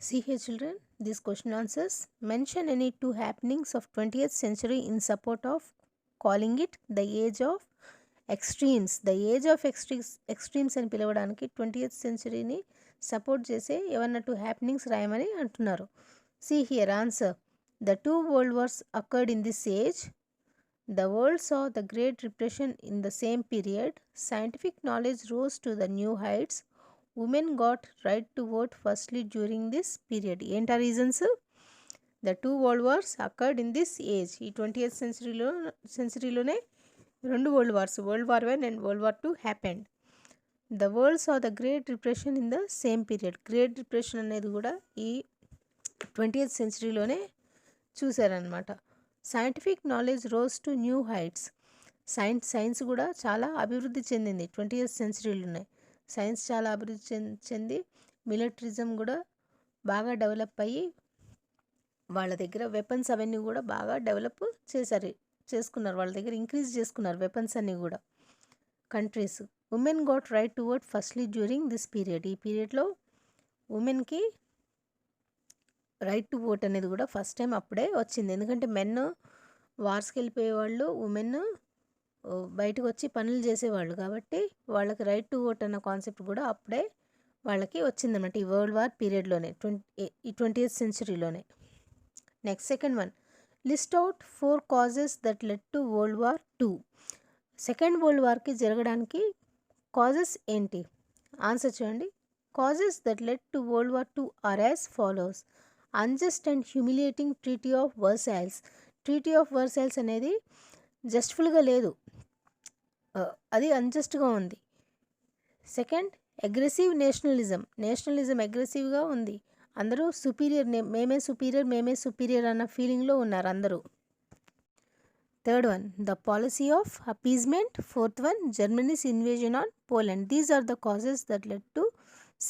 See here children, these question answers. Mention any two happenings of 20th century in support of calling it the age of extremes. The age of extremes అని పిలవడానికి 20th centuryని support చేసే ఏమన్నా two happenings రాయమని అంటున్నారు. See here answer. The two world wars occurred in this age. The world saw the Great Depression in the same period. Scientific knowledge rose to the new heights. Women got right to vote firstly during this period. ఏంటా reasons? The two world wars occurred in this age. ఈ 20th సెంచరీలోనే రెండు world wars, world war 1 and world war 2 happened. The world saw the great depression in the same period. Great depression అనేది కూడా ఈ 20th సెంచరీలోనే చూశారనమాట. Scientific knowledge rose to new heights. Science కూడా చాలా అభివృద్ధి చెందింది 20th సెంచరీలోనే. సైన్స్ చాలా అభివృద్ధి చెంది మిలిటరిజం కూడా బాగా డెవలప్ అయ్యి వాళ్ళ దగ్గర వెపన్స్ అవన్నీ కూడా బాగా డెవలప్ చేసుకున్నారు. వాళ్ళ దగ్గర ఇంక్రీజ్ చేసుకున్నారు వెపన్స్ అన్నీ కూడా countries. Women got right to vote firstly during this period. ఈ పీరియడ్లో ఉమెన్కి రైట్ టు ఓట్ అనేది కూడా ఫస్ట్ టైం అప్పుడే వచ్చింది. ఎందుకంటే మెన్ వార్స్కి వెళ్ళిపోయేవాళ్ళు, ఉమెన్ బయటకు వచ్చి పనులు చేసేవాళ్ళు. కాబట్టి వాళ్ళకి రైట్ టు ఓట్ అన్న కాన్సెప్ట్ కూడా అప్పుడే వాళ్ళకి వచ్చిందన్నమాట ఈ వరల్డ్ వార్ పీరియడ్లోనే, ఈ 20th సెంచరీలోనే. Next second one, list out 4 causes that led to world war 2. Second world వార్కి జరగడానికి కాజెస్ ఏంటి? ఆన్సర్ చూడండి. Causes that led to world war 2 are as follows. Unjust and humiliating treaty of Versailles. Treaty of Versailles అనేది జస్ట్ఫుల్గా లేదు, అది అన్జస్ట్గా ఉంది. Second, aggressive nationalism అగ్రెసివ్గా ఉంది. అందరూ సుపీరియర్, మేమే సుపీరియర్ అన్న ఫీలింగ్లో ఉన్నారు అందరూ. Third one, the policy of appeasement. Fourth one, Germany's invasion on Poland. These are the causes that led to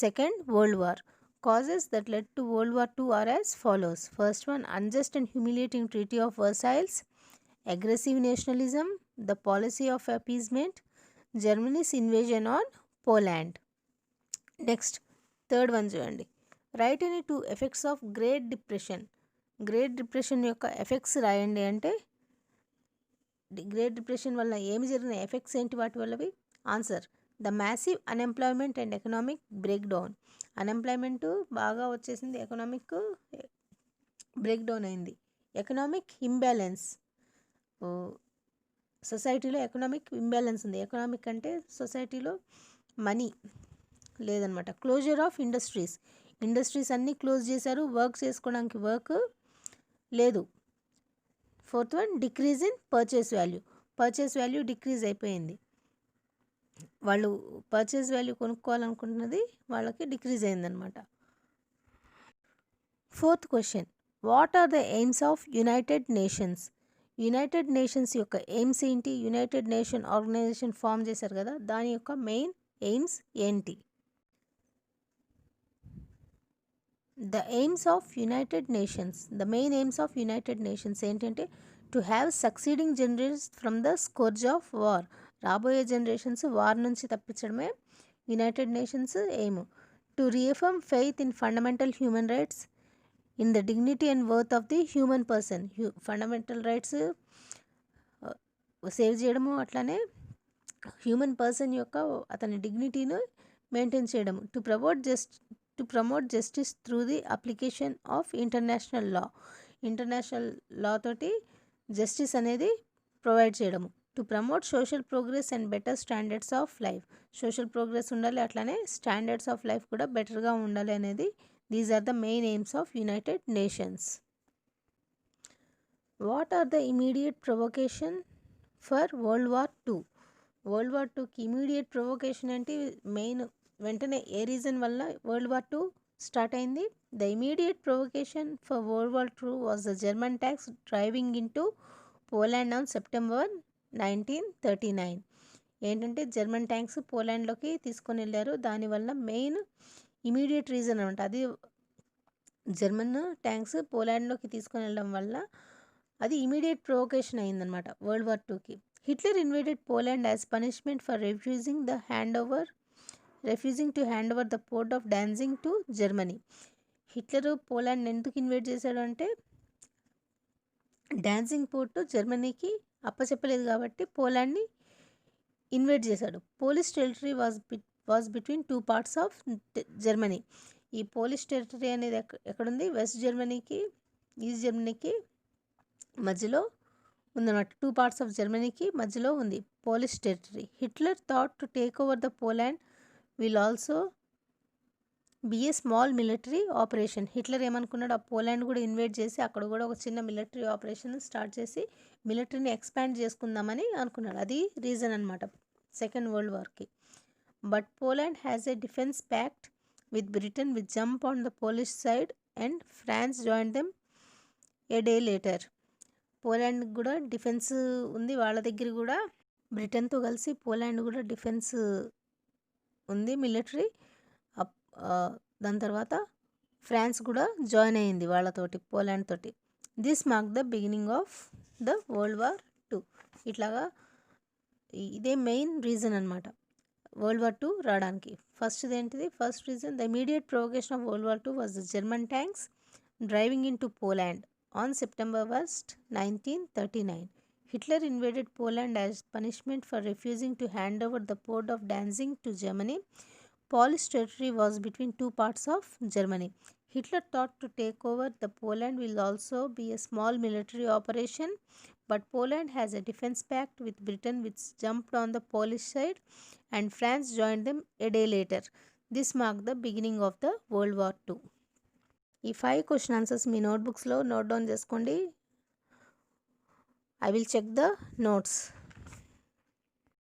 second world war. Causes that led to World War II are as follows. First one, unjust and humiliating treaty of Versailles, aggressive nationalism, the policy of appeasement, Germany's invasion on Poland. Next, third one చూడండి. Right any 2 effects of great depression. Great depression యొక్క effects రాయండి అంటే great depression వల్ల ఏమి జరిగిన effects ఏంటి వాటి వల్లవి? Answer, the massive unemployment and economic breakdown. Unemployment బాగా వచ్చేసింది, ఎకనామిక్ బ్రేక్ డౌన్ అయింది. ఎకనామిక్ ఇంబ్యాలెన్స్, సొసైటీలో ఎకనామిక్ ఇంబ్యాలెన్స్ ఉంది. ఎకనామిక్ అంటే సొసైటీలో మనీ లేదనమాట. క్లోజర్ ఆఫ్ ఇండస్ట్రీస్ అన్నీ క్లోజ్ చేశారు, వర్క్ చేసుకోవడానికి వర్క్ లేదు. Fourth one, decrease in purchase value decrease అయిపోయింది. వాళ్ళు పర్చేస్ వాల్యూ కొనుక్కోవాలనుకుంటున్నది వాళ్ళకి డిక్రీజ్ అయిందనమాట. Fourth question, what are the aims of United Nations. United Nations యొక్క ఎయిమ్స్ ఏంటి? యునైటెడ్ నేషన్ ఆర్గనైజేషన్ ఫామ్ చేశారు కదా, దాని యొక్క మెయిన్ ఎయిమ్స్ ఏంటి? The aims of United Nations ఏంటంటే to have succeeding generations from the scourge of war. రాబోయే generations war నుంచి తప్పించడమే United Nations aim. To reaffirm faith in fundamental human rights, in the dignity and worth of the human person. Fundamental rights save చేయడము, అట్లానే human person యొక్క అతని డిగ్నిటీను maintain చేయడము. To promote justice through the application of international law తోటి justice అనేది provide చేయడము. To promote social progress and better standards of life. Social progress ఉండాలి, అట్లానే స్టాండర్డ్స్ ఆఫ్ లైఫ్ కూడా బెటర్గా ఉండాలి అనేది. These are the main aims of United Nations. What are the immediate provocation for world war 2. World war 2కి immediate provocation ఏంటి? Main వెంటనే ఏ రీజన్ వల్ల వరల్డ్ వార్ 2 స్టార్ట్ అయింది? The immediate provocation for world war 2 was the German tax driving in to Poland on September 1939. ఏంటంటే German tanks పోలాండ్లోకి తీసుకొని వెళ్ళారు. దానివల్ల మెయిన్ ఇమీడియట్ రీజన్ అనమాట. అది జర్మన్ ట్యాంక్స్ పోలాండ్లోకి తీసుకొని వెళ్ళడం వల్ల అది ఇమీడియట్ ప్రొవొకేషన్ అయిందనమాట వరల్డ్ వార్ 2కి. Hitler invaded Poland as punishment for refusing to hand over the port of Danzig to Germany. Hitler Poland ఎందుకు ఇన్వేట్ చేశాడు అంటే డాన్జింగ్ పోర్టు జర్మనీకి అప్పచెప్పలేదు కాబట్టి పోలాండ్ని ఇన్వేట్ చేశాడు. Polish territory was between two parts of Germany. ఈ Polish territory అనేది ఎక్కడుంది? West జర్మనీకి ఈస్ట్ జర్మనీకి మధ్యలో ఉందన్నమాట. టూ పార్ట్స్ ఆఫ్ జర్మనీకి మధ్యలో ఉంది Polish territory. Hitler thought to take over the Poland will also be a small military operation. Hitler ఏమనుకున్నాడు, ఆ పోలాండ్ కూడా ఇన్వేట్ చేసి అక్కడ కూడా ఒక చిన్న మిలిటరీ ఆపరేషన్ స్టార్ట్ చేసి మిలిటరీని ఎక్స్పాండ్ చేసుకుందామని అనుకున్నాడు. అది రీజన్ అనమాట సెకండ్ వరల్డ్ వార్కి. But Poland has a defence pact with Britain with jump on the Polish side and France join them a day later. Poland కూడా డిఫెన్స్ ఉంది, వాళ్ళ దగ్గర కూడా బ్రిటన్తో కలిసి పోలాండ్ కూడా డిఫెన్స్ ఉంది మిలిటరీ. దాని తర్వాత ఫ్రాన్స్ కూడా జాయిన్ అయ్యింది వాళ్ళతోటి, పోలాండ్ తోటి. This mark the beginning of the world war 2. ఇట్లాగా ఇదే మెయిన్ రీజన్ అనమాట వరల్డ్ వార్ 2 రావడానికి. ఫస్ట్ ఏంటిది? First reason, the immediate provocation of world war 2 was the German tanks driving in to Poland on September 1st, 1939. Hitler invaded Poland as punishment for refusing to hand over the port of Danzig to Germany. Polish territory was between two parts of Germany. Hitler thought to take over the Poland will also be a small military operation, but Poland has a defense pact with Britain which jumped on the Polish side and France joined them a day later. This marked the beginning of the World War II. ఈ 5 question answers మీ నోట్బుక్స్లో note down చేసుకోండి. I will check the notes.